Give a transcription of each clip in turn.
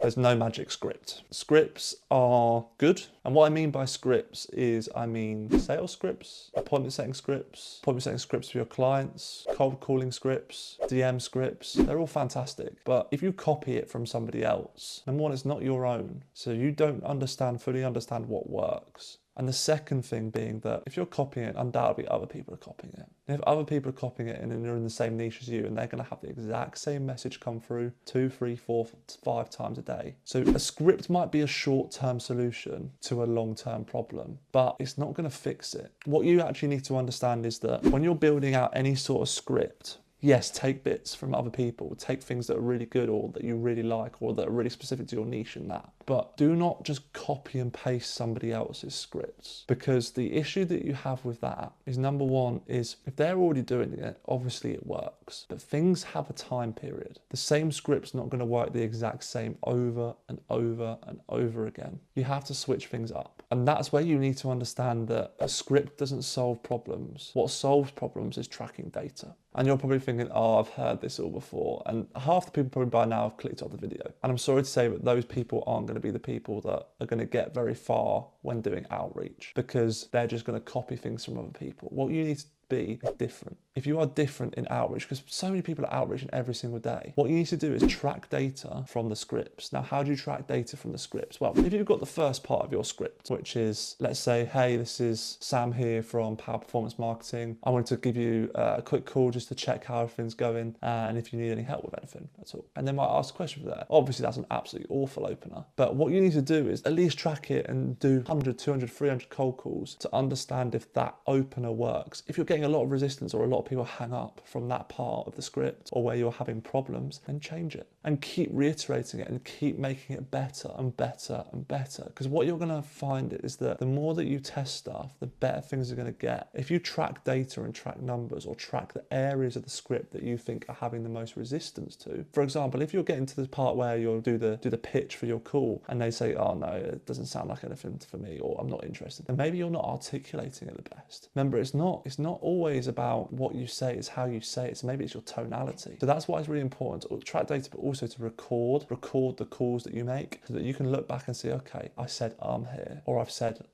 There's no magic script. Scripts are good. And what I mean by scripts is, I mean sales scripts, appointment setting scripts for your clients, cold calling scripts, DM scripts. They're all fantastic. But if you copy it from somebody else, number one, it's not your own. So you don't fully understand what works. And the second thing being that if you're copying it, undoubtedly other people are copying it. And if other people are copying it and they're in the same niche as you, and they're going to have the exact same message come through 2, 3, 4, 5 times a day. So a script might be a short-term solution to a long-term problem, but it's not going to fix it. What you actually need to understand is that when you're building out any sort of script, yes, take bits from other people, take things that are really good or that you really like or that are really specific to your niche in that. But do not just copy and paste somebody else's scripts, because the issue that you have with that is, number one, is if they're already doing it, obviously it works, but things have a time period. The same script's not going to work the exact same over and over and over again. You have to switch things up. And that's where you need to understand that a script doesn't solve problems. What solves problems is tracking data. And you're probably thinking, oh, I've heard this all before. And half the people probably by now have clicked off the video. And I'm sorry to say that those people aren't going to be the people that are going to get very far when doing outreach, because they're just going to copy things from other people. What you need to be different. If you are different in outreach, because so many people are outreaching every single day, what you need to do is track data from the scripts. Now, how do you track data from the scripts? Well, if you've got the first part of your script, which is, let's say, hey, this is Sam here from Power Performance Marketing. I wanted to give you a quick call just to check how everything's going and if you need any help with anything, that's all. And they might ask a question for that. Obviously, that's an absolutely awful opener. But what you need to do is at least track it and do 100, 200, 300 cold calls to understand if that opener works. If you're getting a lot of resistance or a lot of people hang up from that part of the script or where you're having problems, then change it and keep reiterating it and keep making it better and better and better. Because what you're going to find is that the more that you test stuff, the better things are going to get. If you track data and track numbers or track the areas of the script that you think are having the most resistance to, for example, if you're getting to the part where you'll do the pitch for your call and they say, oh no, it doesn't sound like anything for me, or I'm not interested, then maybe you're not articulating it the best. Remember, it's not always about what you say, it's how you say it. So maybe it's your tonality. So that's why it's really important to track data, but also to record the calls that you make, so that you can look back and see, okay, I said here, or I've said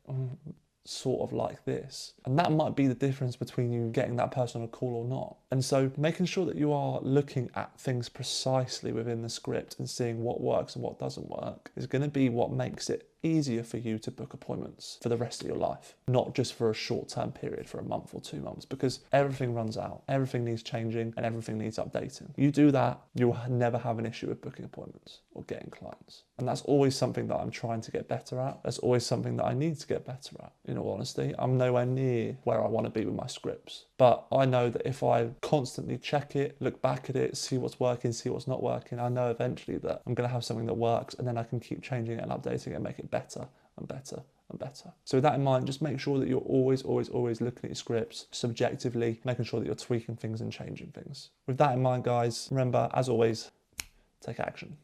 sort of like this. And that might be the difference between you getting that person on a call or not. And so making sure that you are looking at things precisely within the script and seeing what works and what doesn't work is going to be what makes it easier for you to book appointments for the rest of your life, not just for a short-term period, for a month or 2 months, because everything runs out, everything needs changing and everything needs updating. You do that, you'll never have an issue with booking appointments or getting clients. And that's always something that I'm trying to get better at. That's always something that I need to get better at. In all honesty, I'm nowhere near where I want to be with my scripts. But I know that if I constantly check it, look back at it, see what's working, see what's not working, I know eventually that I'm going to have something that works, and then I can keep changing it and updating it and make it better and better and better. So with that in mind, just make sure that you're always looking at your scripts subjectively, making sure that you're tweaking things and changing things. With that in mind, guys, remember, as always, take action.